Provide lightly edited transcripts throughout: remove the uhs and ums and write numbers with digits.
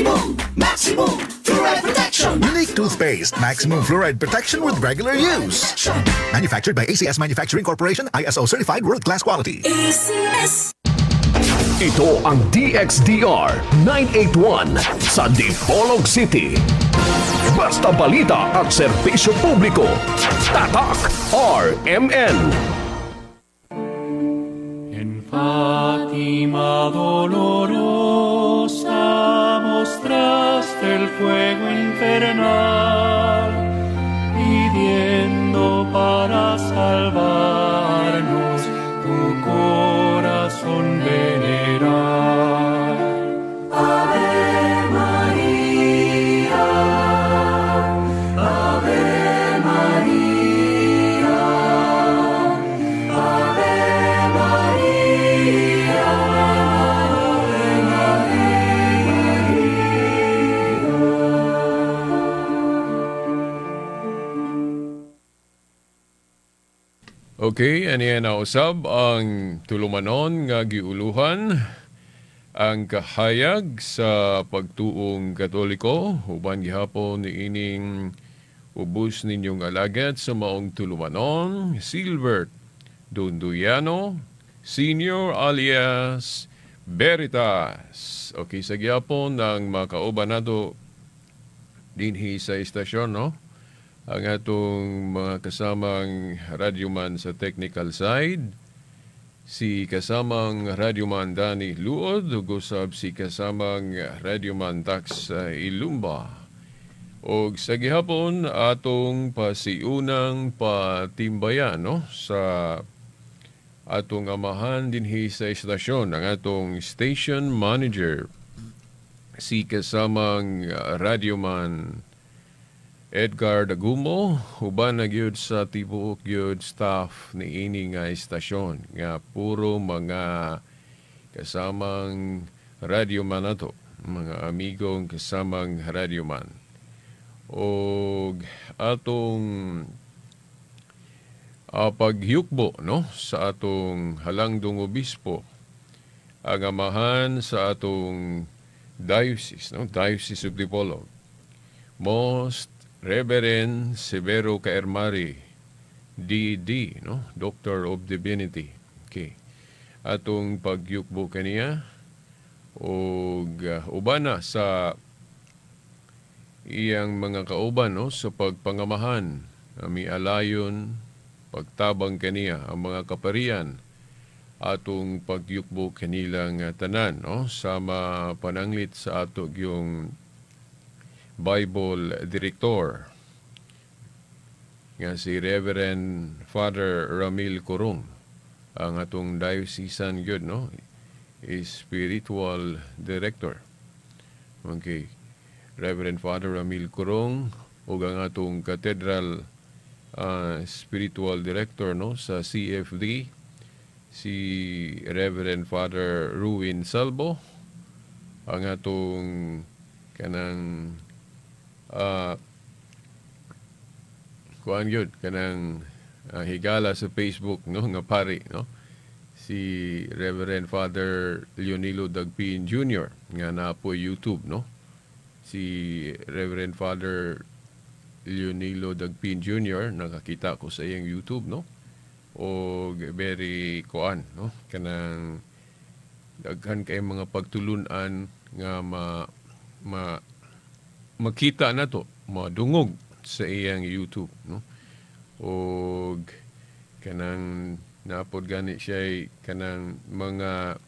Maximum Fluoride Protection. Unique toothpaste, maximum fluoride protection with regular use. Manufactured by ACS Manufacturing Corporation, ISO certified world-class quality. ACS. Ito ang DXDR 981 sa Dipolog City. Basta balita at serbisyo publiko. Tatak RMN. En Fátima dolorosa mostraste el fuego infernal, pidiendo para salvarnos tu corazón venerar. Ave María, Ave María, Ave María, Ave Okay, aniya na usab ang tulumanon nga giuluhan ang kahayag sa pagtuong Katoliko uban gihapon niining ubos ninyong alagad sa maong tulumanon Silbert Dunduyano Senior alias Veritas. Okay, sa gihapon ng makauban nato dinhi sa istasyon, no? Ang atong mga kasamang radyoman sa technical side, si kasamang radyoman Danny Luod, ug usab si kasamang radyoman Tax Ilumba. O sa gihapon atong pasiunang patimbayan, no, sa atong amahan dinhi sa istasyon, ang atong station manager, si kasamang radyoman Edgar Dagumo, uban na gyud sa tibuok gyud staff ni ini nga istasyon nga puro mga kasamang radyoman nato, mga amigong kasamang radyoman. O atong paghiyukbo, no, sa atong halangdong obispo, ang amahan sa atong diocese, no, Diocese of Dipolog, Most Reverend Severo Caermari, D.D., no? Doctor of Divinity. Okay. Atong pagyukbo kaniya o uban na sa iyang mga kauban, no? Sa pagpangamahan, mialayon, pagtabang kaniya ang mga kaparian, atong pagyukbo kanilang tanan, no? Sama pananglit sa ato yung Bible Director nga si Reverend Father Ramil Kurong, ang atong diocesan gyud, no, spiritual director. Okay, Reverend Father Ramil Kurong ug ang atong cathedral spiritual director, no, sa CFD, si Reverend Father Ruin Salvo, ang atong kanang kuan yun, kanang higala sa Facebook, no, nga pari, no, si Reverend Father Leonilo Dagpin Jr. nga na po YouTube, no, si Reverend Father Leonilo Dagpin Jr. nakakita ko sa iyang YouTube, no, o very kuan, no, kanang daghan kay mga pagtulunan nga makita na to, madungog sa iyang YouTube, no? O kanang napod gani siya kanang mga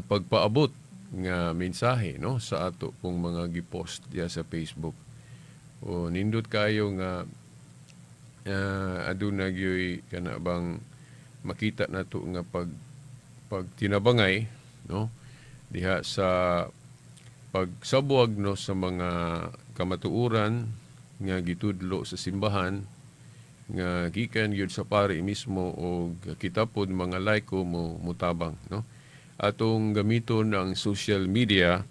pagpaabot nga mensahe, no, sa ato pong mga gipost diya sa Facebook. O nindot kayo nga aduna gyoy kana bang makita nato nga pag tinabangay, no, diha sa pagsabuag, no, sa mga kamatuuran nga gitudlo sa simbahan nga gikan gyud sa pari mismo o kita pod mga laiko mo mutabang, no, atong gamiton ang social media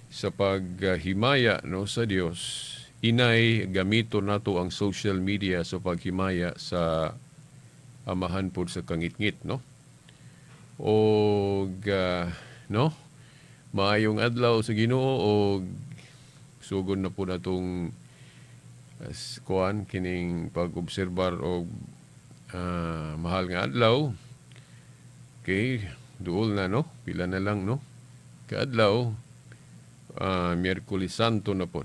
sa paghimaya, no, sa Dios. Inay gamiton nato ang social media sa paghimaya sa amahan pod sa kangitngit, no, o no, maayong adlaw sa Ginoo o sugod na po natong kuan kining pag-obserbar og mahal nga adlaw. Okay, duol na no, pila na lang no. Kaadlaw Miyerkules Santo na po.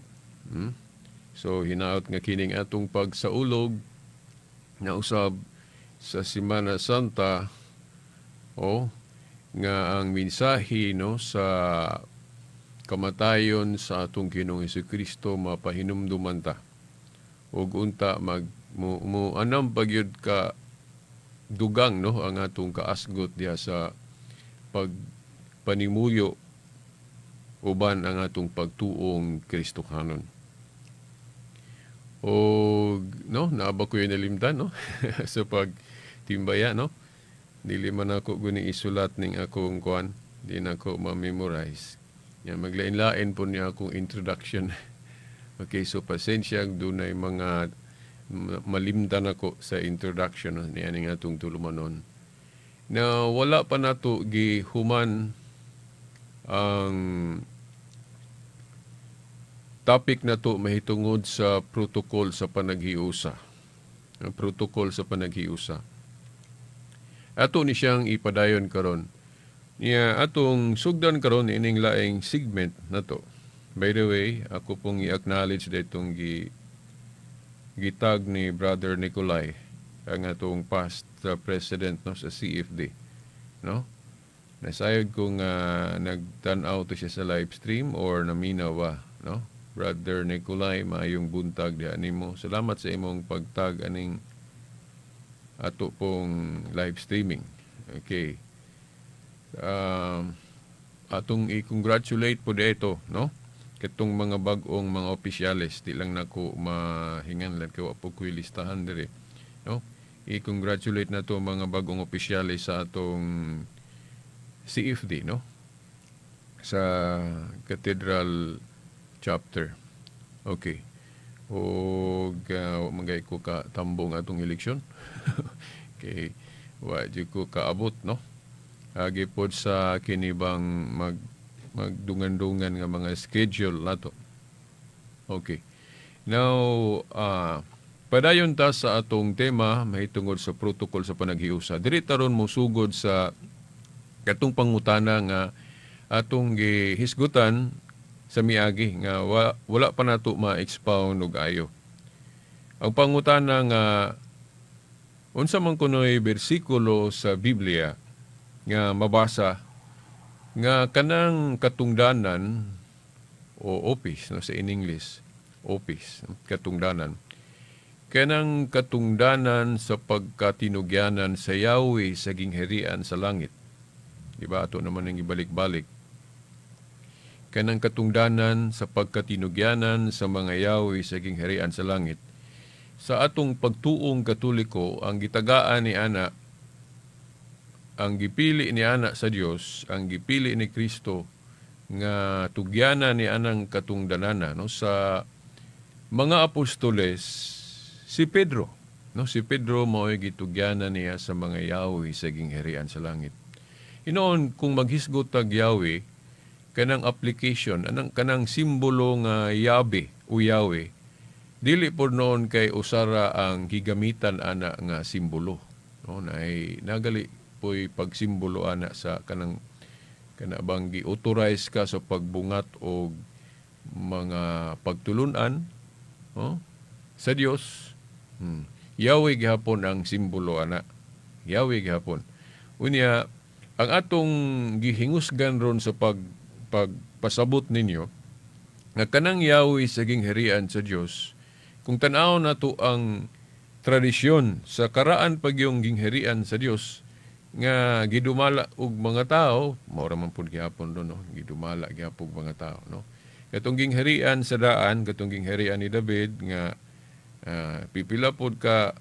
So hinaot nga kining atong pagsaulog na usab sa Semana Santa nga ang mensahe no sa kamatayon sa atong Ginoong Hesukristo mapahinumduman ta. Ug unta anam pagyud ka dugang no ang atong kaasgot diha sa pagpanimuyo uban ang atong pagtuong Kristohanon. O no, naaba ko yung nalimtan no sa pagtimbaya no. Dili man ako guni isulat ning akong kuan, di na ako ma-memorize. Yan maglain-lain po niya akong introduction. Okay, so pasensya dunay mga malimtan ako sa introduction no, niya ning atong tulumanon. Na wala pa nato gihuman ang topic na to mahitungod sa protocol sa panaghiusa. Ang protocol sa panaghiusa. Ato ni siyang ipadayon karon. Niya atong sugdan karon ining laing segment na to. By the way, ako pong i-acknowledge ditong gitag ni Brother Nicolay, ang atong past president no sa CFD, no? Nasayod kung nagtan-aw to siya sa live stream or naminawa, no? Brother Nicolay, maayong buntag diha nimo. Salamat sa imong pagtag aning ato pong live streaming. Okay. Atong i-congratulate po dito, no? Katong mga bag-ong mga opisyales, di lang nako mahingan lang kawa po kuy listahan dire, no? I-congratulate na to mga bagong opisyales sa atong CFD, no? Sa Cathedral Chapter. Okay. O magay ko ka tambong atong eleksyon. Okay. Wa di ko kaabot, no? Agi pod sa kinibang magdungan-dungan nga mga schedule nato. Okay. Now, padayon ta sa atong tema mahitungod sa protocol sa panaghiusa. Diri taron mo sugod sa katong pangutana nga atong gihisgutan sa miagi nga wala pa nato ma-expound og ayo. Ang pangutana nga unsa man kunoy bersikulo sa Biblia nga mabasa nga kanang katungdanan o office no sa in English, office, katungdanan. Kanang katungdanan sa pagkatinugyanan sa Yahweh sa gingherian sa langit. Diba ato naman ang ibalik-balik. Kanang katungdanan sa pagkatinugyanan sa mga Yahweh sa gingherian sa langit. Sa atong pagtuong Katoliko, ang gitagaan ni ana, ang gipili ni ana sa Dios, ang gipili ni Kristo nga tugyanan ni anang katungdanana no sa mga apostoles si Pedro, no? Si Pedro mao'y gitugyanan niya sa mga Yahweh sa gingherian sa langit. Inoon kung maghisgot tag Yahweh kanang application kanang simbolo nga Yahweh o Yahweh dili pod noon kay usara ang gigamitan ana nga simbolo, no? Nagali po'y pagsimbolo ana sa kanang bang gi-authorize ka sa pagbungat o mga pagtulunan, no? Sa Dios. Yahweh gihapon ang simbolo ana. Yahweh gihapon. Unya ang atong gihingusgan ron sa pagpasabot ninyo nga kanang Yahweh sa gingherian sa Dios, kung tan-aw nato ang tradisyon sa karaan pagyong gingherian sa Dios nga gidumala og mga tao, mao ra man pud gihapon ron, no? Gidumala gihapon mga tao, no? Katong gingherian sa daan, katong gingherian ni David nga pipila pod ka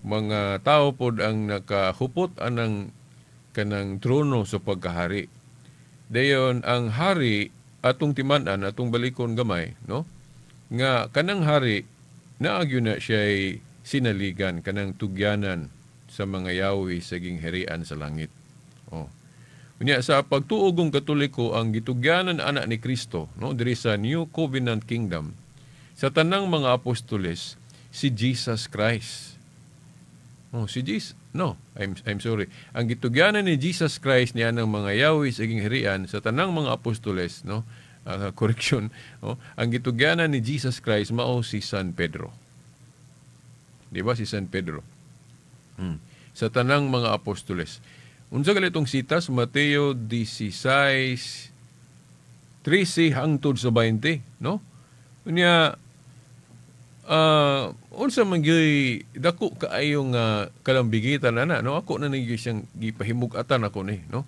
mga tao pod ang nakahupot anang kanang trono sa pagkahari. Dayon ang hari atong timan-an, atong balikon gamay, no? Nga kanang hari naagyo na siya sinaligan kanang tugyanan sa mga Yahweh sa gingherian sa langit. Oh. Unya sa pagtuogong Katoliko ang gitugyanan anak ni Kristo, no, diri sa New Covenant Kingdom, sa tanang mga apostoles, si Jesus Christ. Oh, si Jesus, no, I'm sorry. Ang gitugyanan ni Jesus Christ niya ng mga yawi sa gingharian sa tanang mga apostoles, no, correction, no, ang gitugyanan ni Jesus Christ mao si San Pedro. Di ba si San Pedro? Sa tanang mga apostoles. Unsa galitong sitas, Mateo 16, 13 hangtod sa 20, no? Unya, unsa man gyud dako kaayo nga kalambigitan ana, no? Ako na nigi siyang gipahimug-atan ako ni, no?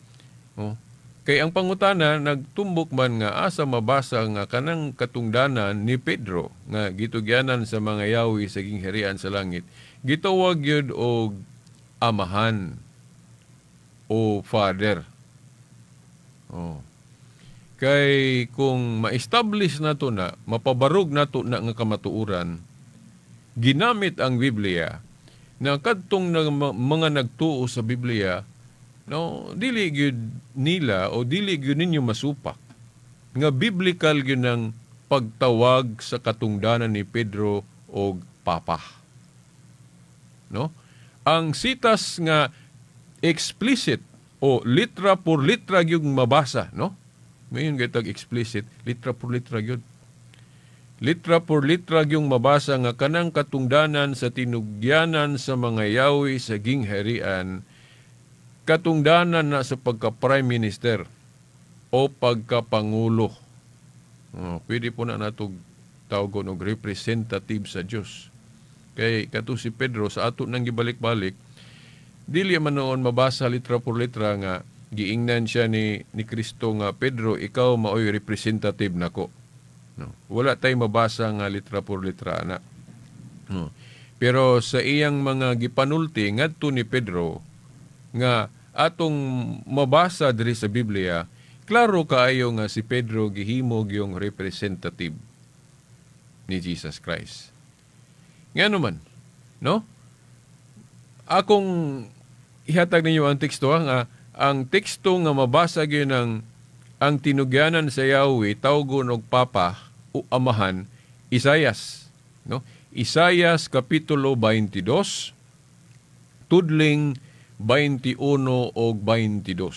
Oh. Kay ang pangutana nagtumbok man nga asa mabasa nga kanang katungdanan ni Pedro nga gitugyanan sa mga yawi sa gingharian sa langit. Gitawag gyud og amahan o father. Oh. Kay kung ma-establish nato na, mapabarog nato na nga kamatuuran, ginamit ang Biblia na kadtong mga nagtuo sa Biblia, no, dili gyud nila o dili gyud ninyo masupak nga biblical gyud ang pagtawag sa katungdanan ni Pedro og Papa. No? Ang sitas nga explicit o litra por litra gyud mabasa, no? Mayon gitag explicit, litra por litra gyud. Litra por litra gyud mabasa nga kanang katungdanan sa tinugyanan sa mga yawi sa gingharian, katungdanan na sa pagka-prime minister o pagka-pangulo. Pwede po na natog tawgon og representative sa Dios. Kay kato si Pedro sa ato nang gibalik-balik, dili man noon mabasa litra por litra nga giingnan siya ni Kristo nga, Pedro, ikaw maoy representative nako. No. Wala tay mabasa nga litra por litra na. No. Pero sa iyang mga gipanulti ngadto ni Pedro nga atong mabasa diri sa Biblia, klaro kaayo nga si Pedro gihimog yung representative ni Jesus Christ. Nga naman, no? Akong ihatag ninyo ang teksto nga ang teksto nga mabasa gyud ng ang tinugyanan sa Yahweh tawgon og Papa o Amahan, Isaias, no? Isaias kapitulo 22 tudling 21 og 22.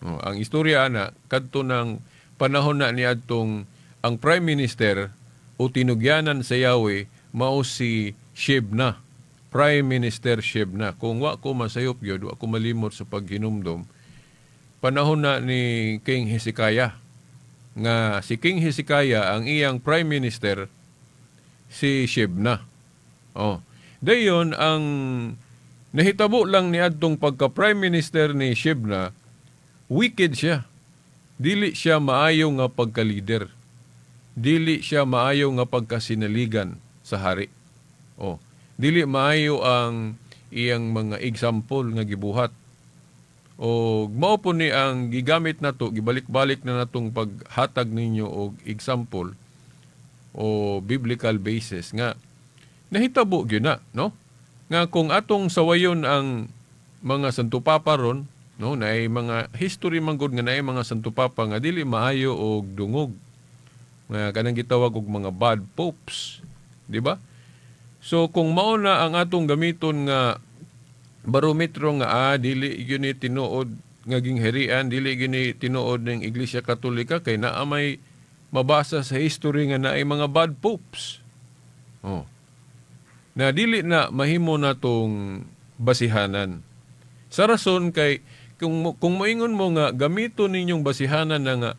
No, ang istorya ana kadto ng panahon na niadtong ang prime minister o tinugyanan sa Yahweh mao si Shebna, Prime Minister Shebna. Kung wa ko masayop yun, wa ko malimot sa paghinumdom, panahon na ni King Hezekiah, nga si King Hezekiah, ang iyang Prime Minister, si Shebna. Oh. Dayon, ang nahitabo lang ni adtong pagka-Prime Minister ni Shebna, wicked siya. Dili siya maayo nga pagka-leader. Dili siya maayo nga pagkasinaligan sa hari. Oh, dili maayo ang iyang mga example nga gibuhat. O mao po ni ang gigamit nato, gibalik-balik na natong paghatag ninyo og example o biblical basis nga nahitabo gyud na, no? Nga kung atong sawayon ang mga santo papa ron, no, naay mga history man gud nga naay mga santo papa nga dili maayo og dungog. Nga kanang gitawag og mga bad popes. Di ba? So kung mao na ang atong gamiton nga barometro nga dili gyud tinuod nga gingharian, dili gyud tinuod ng Iglesia Katolika kay naa may mabasa sa history nga naay mga bad popes. Oh. Na dili na mahimo natong basihanan. Sa rason kay kung moingon mo nga gamiton ninyong basihanan na nga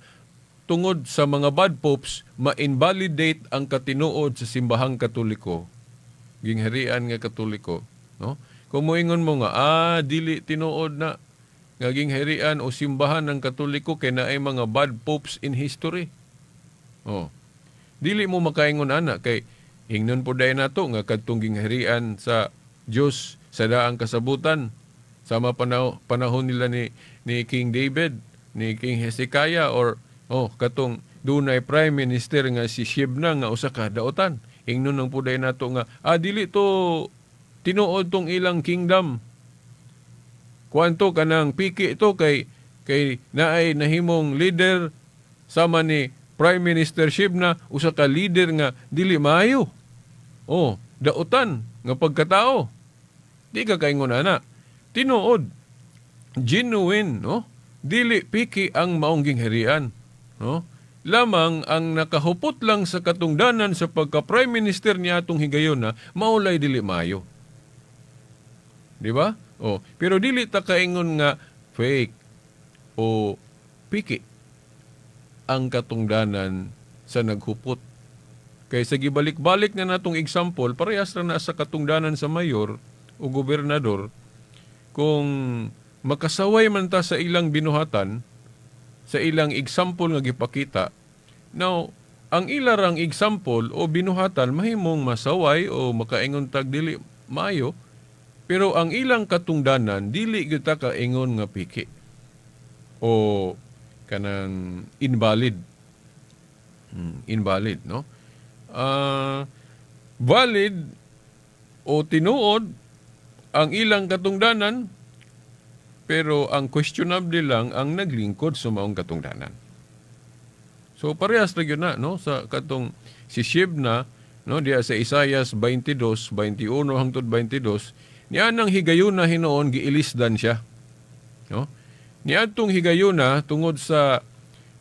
tungod sa mga bad popes, ma-invalidate ang katinuod sa simbahang Katoliko, gingharian nga Katoliko, no? Kung moingon mo nga, dili tinuod na nga gingharian o simbahan ng Katoliko kay naay mga bad popes in history. Oh. Dili mo makaingon ana kay ingnon po dayon nato nga kadtong gingharian sa Dios sa daang kasabutan sama panahon nila ni King David, ni King Hezekiah or katong dunay prime minister nga si Shebna nga usa ka daotan. Ingnon nang puday nato nga dili to tinuod tong ilang kingdom. Kuanto kanang piki ito kay kay naay nahimong leader sama ni Prime Minister Shibna, usa ka leader nga dili maayo. Oh, dautan nga pagkatao. Di ka kaingon ana. Tinuod, genuine, no? Dili piki ang maong gingharian, no? Lamang ang nakahupot lang sa katungdanan sa pagka-Prime Minister niya atong higayon na maulay dili maayo. Di ba? Oh, pero dili ta kaingon nga fake o piki ang katungdanan sa naghupot. Kay sa gibalik-balik na natong example, parehas ra na sa katungdanan sa mayor o gobernador, kung makasaway man ta sa ilang binuhatan, sa ilang example nga gipakita, now, ang ilarang example o binuhatan mahimong masaway o makaingon tag dili maayo, pero ang ilang katungdanan dili gyud ta kaingon nga piki o kanang invalid. Invalid, no? Valid o tinuod ang ilang katungdanan, pero ang questionable lang ang naglingkod sa maong katungdanan. So parehas ra gyud na, no, sa katong si Shibna, no, diya sa Isaias 22:21 hangtod 22, niya nang higayuna hinoon giilisdan siya. No? Niadtong higayuna tungod sa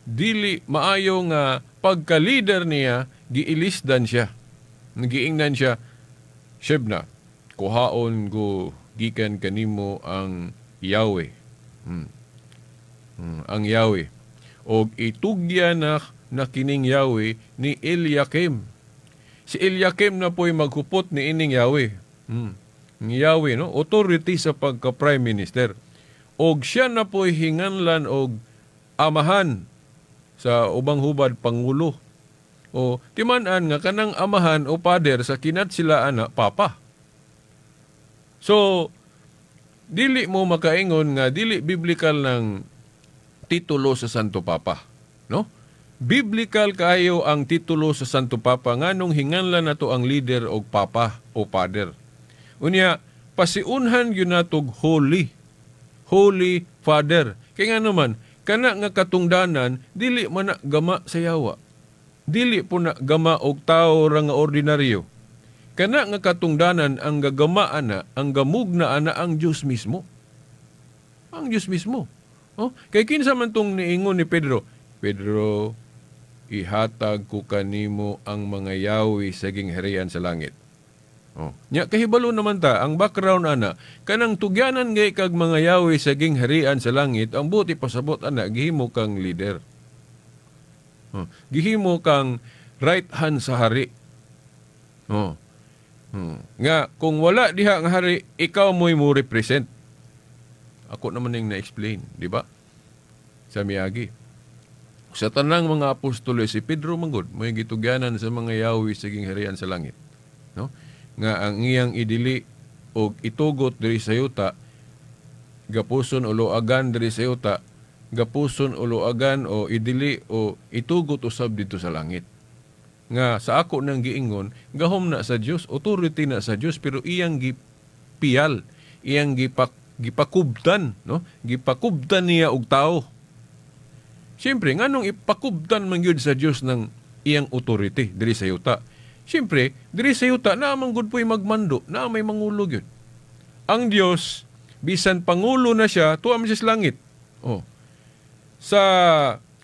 dili maayo nga pagka-leader niya, giilisdan siya. Nagiingnan siya, Shibna, kuhaon ko gikan kanimo ang Yahweh. Ang Yahweh. O itugya na kining Yahweh ni Eliakim. Si Eliakim na po'y maghupot ni ining Yahweh. Ni Yahweh, no? Authority sa pagka-Prime Minister. Og siya na po'y hinganlan og amahan sa ubang hubad pangulo. O timan-an nga kanang amahan o pader sa kinat sila ana papa. So dili mo makaingon nga dili biblical ng titulo sa Santo Papa, no? Biblical kayo ang titulo sa Santo Papa nganong hinganlan nato ang leader og papa o pader. Unya pasiunhan gyud natog holy father. Kay nga naman kana nga katungdanan dili man na gama sa yawa. Dili po na gama og tao ra nga ordinaryo. Kana nga katungdanan ang gagamaan na, ang gamugna na ang Diyos mismo. Ang Diyos mismo. Oh, kay kinsa man tong niingon ni Pedro, Pedro, ihatag ko kanimo ang mga yawi sa gingharian sa langit. Oh, nya kahibalo naman ta ang background ana, kanang tugyanan gay kag mga yawi sa gingharian sa langit, ang buti pasabot ana gihimo kang leader. Oh, gihimo kang right hand sa hari. Oh. Nga, kung wala diha nga hari, ikaw mo'y mo represent. Ako naman yung na-explain, di ba? Sa Miyagi. Sa tanang mga apostoles, si Pedro manggod, may gitugyanan sa mga yawi sa gingharian sa langit. No? Nga ang iyang idili o itugot diri sa yuta, gapuson o loagan diri sa yuta, gapuson o loagan o idili o itugot usab dito sa langit. Nga sa ako nang giingon, gahom na sa Dios, authority na sa Dios, pero iyang gipiyal, iyang gipakubtan, no? Gipakubtan niya og tao. Siyempre, nganong ipakubtan man gyud sa Dios ng iyang authority diri sa yuta. Siyempre, diri sa yuta na man gud po'y magmando, na may mangulo gyud. Ang Dios, bisan pangulo na siya, tuwa man siya sa langit. Oh. Sa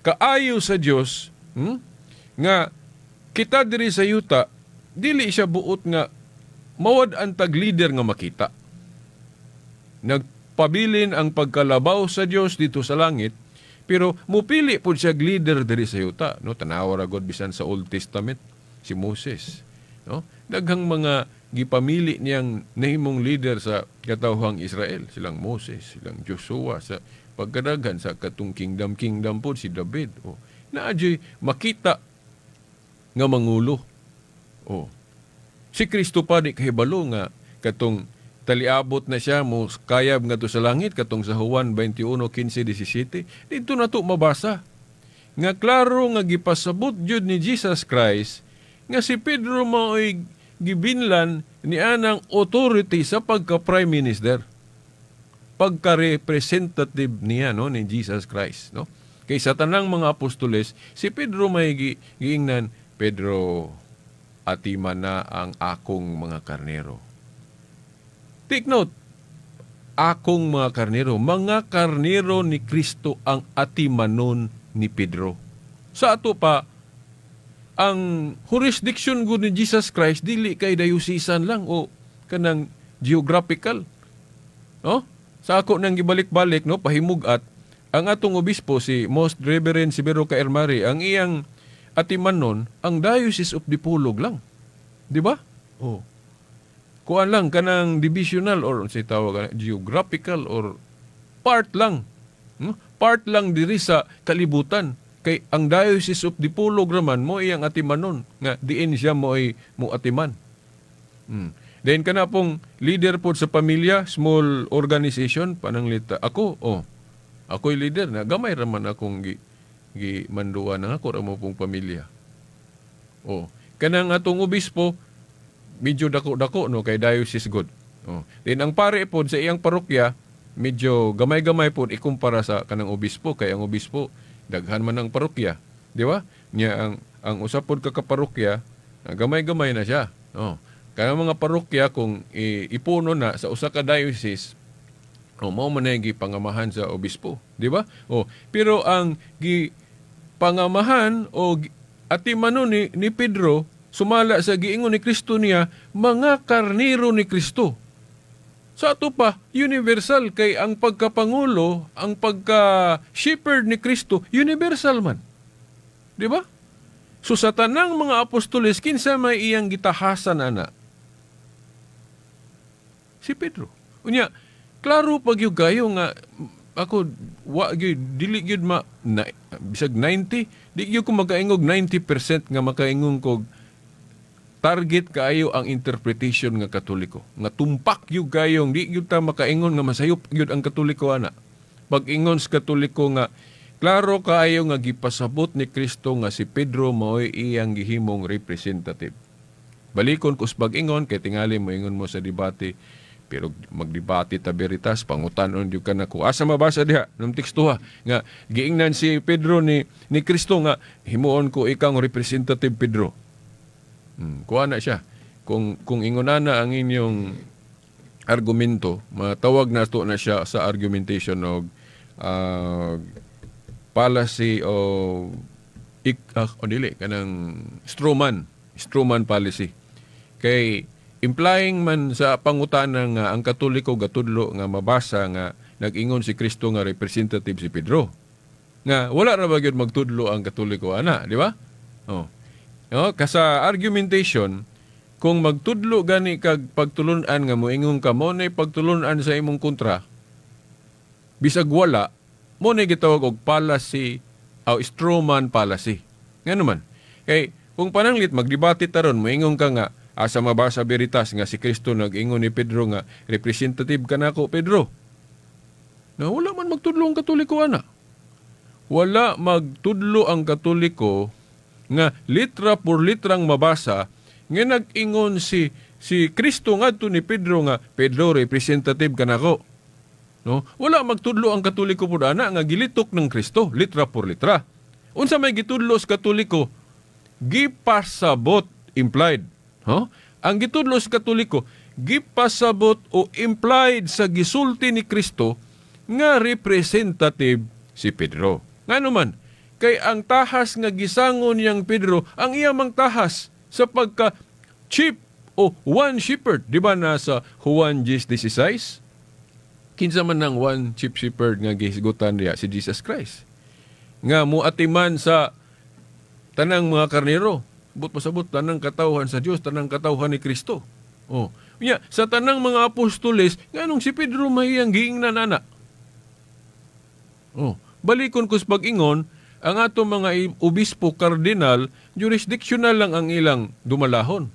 kaayo sa Dios, nga kita diri sa yuta, dili siya buot nga mawad ang tag-leader nga makita. Nagpabilin ang pagkalabaw sa Dios dito sa langit, pero mupili po siya leader diri sa yuta. No? Tanawa ra gud bisan sa Old Testament, si Moses. No? Daghang mga gipamili niyang nahimong leader sa katawhang Israel. Silang Moses, silang Joshua, sa pagkadaghan sa katong kingdom po si David. O, naadyoy makita nga mangulo. Oh. Si Kristo pa di kahibalo nga katong taliabot na siya mo kayab nga to sa langit katong sa Juan 21:15-17. Dito na to mabasa. Nga klaro nga gipasabot jud ni Jesus Christ nga si Pedro mao'y gibinlan ni anang authority sa pagka-Prime Minister. pagka-representative niya, no, ni Jesus Christ, no? Kay sa tanang mga apostoles, si Pedro may giingnan, Pedro, atiman na ang akong mga karnero. Take note, akong mga karnero ni Kristo ang atimanon ni Pedro. Sa ato pa, ang jurisdiction gud ni Jesus Christ dili kay dayusisan lang o kanang geographical. No? Sa ako nang gibalik-balik, no, pahimug-at ang atong obispo si Most Reverend Severo Caermari, ang iyang atimanon ang Diocese of Dipolog lang. Di ba? Oh. Kuan lang kanang divisional or say tawag geographical or part lang. Part lang diri sa kalibutan. Kay ang Diocese of Dipolog raman mo iyang atimanon nga diin siya mo ay mo atiman. Then kana pong leader po sa pamilya, small organization pananglita. Ako'y leader na gamay raman akong manduan ng ako ramo pong pamilya. Kanang atong obispo medyo dako-dako no kay diocese god. Then ang pare po sa iyang parokya medyo gamay-gamay po ikumpara sa kanang obispo kay ang obispo daghan man ang parokya, di ba? Nya ang usap pod ka parokya gamay-gamay na siya. Kaya mga parokya kung ipuno na sa usa ka diocese, mao man ay gipangamahan sa obispo, di ba? Pero ang gipangamahan o atimanon ni Pedro sumala sa giingon ni Kristo niya, mga karnero ni Kristo. Sa ato pa, universal kay ang pagkapangulo, ang pagka-shepherd ni Kristo, universal man. Di ba? So sa tanang mga apostoles, kinsa may iyang gitahasan ana? Si Pedro. Unya, klaro pag yung gayo nga, ako, dili gyud bisag 90, di gyud ko makaingog 90% nga makaingong kog target kaayo ang interpretation nga Katoliko. Nga tumpak yung gayong, di gyud ta makaingon nga masayop gyud ang Katoliko ana. Pag ingon sa Katoliko nga, klaro kaayo nga gipasabot ni Kristo nga si Pedro mao'y iyang gihimong representative. Balikon kus pag-ingon, kay tingali mo ingon mo sa debate, pero magdebate ta veritas, pangutanon yung ka na ko. Asa mabasa diha, ng tekstuha, nga giingnan si Pedro ni Kristo nga, himuon ko ikang representative Pedro. Kuha na siya. Kung ingonana ang inyong argumento, matawag na to na siya sa argumentation of policy of kanang strawman policy. Kay implying man sa pangutana nga ang Katoliko gatudlo nga mabasa nga nag-ingon si Kristo nga representative si Pedro. Nga wala ra ba gyud magtudlo ang Katoliko ana, di ba? Kasa argumentation, kung magtudlo gani kag pagtulunan nga moingon ka mo nay pagtulunan sa imong kontra, bisag wala, mo na gitawag og policy o strawman policy. Nga naman. Kay kung pananglit magdebate taron, moingon ka nga asa mabasa veritas nga si Kristo nag-ingon ni Pedro nga representative ka nako Pedro. Na wala man magtudlo ang Katoliko ana. Wala magtudlo ang Katoliko nga litra por litrang mabasa nga nag-ingon si Kristo ngadto ni Pedro nga Pedro representative ka nako. No? Wala magtudlo ang Katoliko pud ana nga gilitok ng Kristo litra por litra. Unsa may gitudlo sa Katoliko? Gipasabot implied. Ang gitudlo sa Katoliko, gipasabot o implied sa gisulti ni Kristo nga representative si Pedro. Nga naman, kay ang tahas nga gisangon niyang Pedro, ang iyamang tahas sa pagka chief o one shepherd. Di ba nasa Juan 10:16? Kinsa man ng one chief shepherd nga gihisgutan niya si Jesus Christ. Nga muatiman sa tanang mga karnero. Pasabot tanang katawhan sa Dios, tanang katawhan ni Kristo. Sa tanang mga apostoles, nganong si Pedro mahiyang giingnan ana. Balikon kus pag-ingon, ang ato mga obispo kardinal, jurisdictional lang ang ilang dumalahon.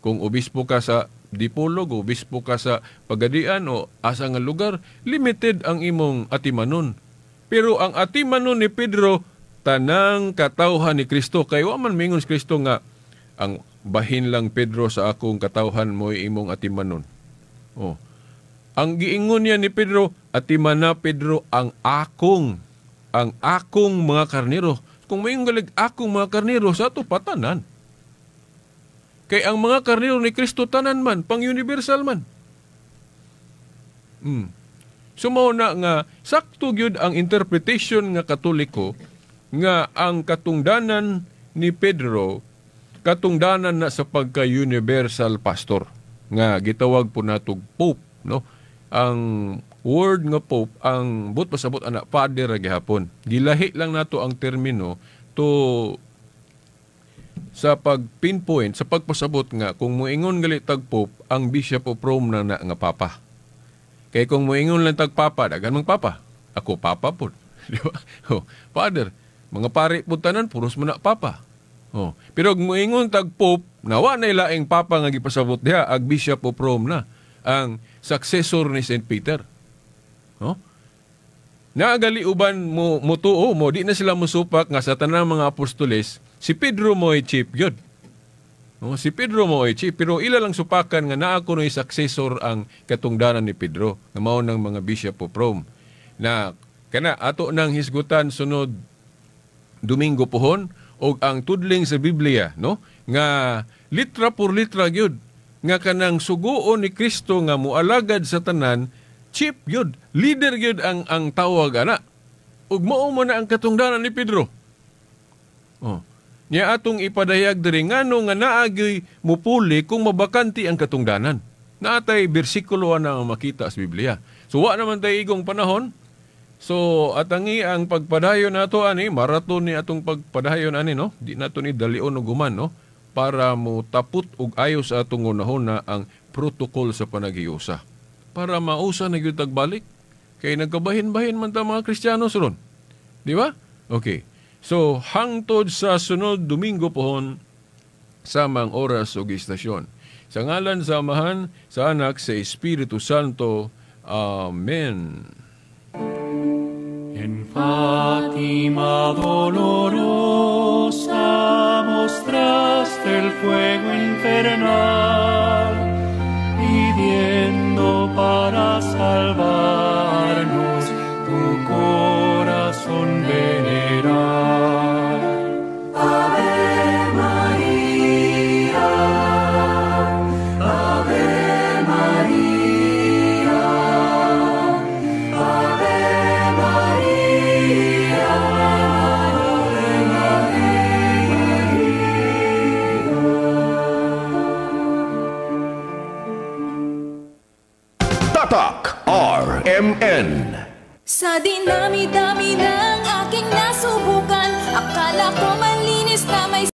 Kung obispo ka sa Dipolog, obispo ka sa Pagadian o asa nga lugar, limited ang imong atimanon. Pero ang atimanon ni Pedro, tanang katawhan ni Kristo. Kay wa man mingon si Kristo nga ang bahin lang Pedro sa akong katawhan mo imong atimanon. Ang giingon niya ni Pedro, atiman na Pedro ang akong mga karnero. Kung may galig akong mga karnero, sa ato patanan. Kay ang mga karnero ni Kristo tanan man, pang-universal man. Sumaw na nga, sakto gyud ang interpretation nga Katoliko nga ang katungdanan ni Pedro, katungdanan na sa pagka-universal pastor. Nga gitawag po natog Pope, no? Ang word nga Pope, ang but pasabot anak, Father gihapon. Gilahi lang nato ang termino to sa pag-pinpoint, sa pagpasabot nga, kung muingon gali tag Pope, ang Bishop of Rome na nga Papa. Kaya kung muingon lang tag Papa, dagan mang Papa. Ako Papa po. Di ba? Oh, Father, mga pari po tanan, puros mo na Papa. Oh. Pero kung muingon tag Pope, nawa na ilaing Papa nga gipasabot diha, ang Bishop of Rome na, ang successor ni St. Peter. No? Naagali uban mo tuo mo, di na sila musupak nga sa tanang mga apostoles, si Pedro mo ay chief yun. No? Si Pedro mo ay chief, pero ila lang supakan nga naa ko no'y successor ang katungdanan ni Pedro, na mao ng mga Bishop of Rome. Na kana ato nang hisgutan sunod Domingo pohon, o ang tudling sa Biblia, no? Nga litra por litra gyud nga kanang suguon ni Kristo nga mualagad sa tanan, chief yun, leader yun ang tawag ana. Ug mao mo na ang katungdanan ni Pedro. Oh. Niya atong ipadayag diri ngano nga naagi mupuli kung mabakanti ang katungdanan. Naatay bersikulo na ang makita sa Biblia. So wa naman tay igong panahon. So atangi ang pagpadayon nato ani, maraton ni atong pagpadayon ani, no? Di nato ni dalion og guman, no? Para mo taput og ayo sa atong unahon na ang protocol sa panagiusa. Para mausa na gyud tagbalik kay nagkabahin-bahin man ta mga Kristiyano ron. Di ba? Okay. So hangtod sa sunod Domingo pohon samang oras ug istasyon. Sa ngalan sa Amahan, sa Anak, sa Espiritu Santo. Amen. En Fátima dolorosa mostraste el fuego infernal, pidiendo para salvarnos tu corazón venerar. Ave María, Ave María, Ave María, Ave María. Tatak RMN. Sa dinami-dami ng aking nasubukan, akala ko malinis na may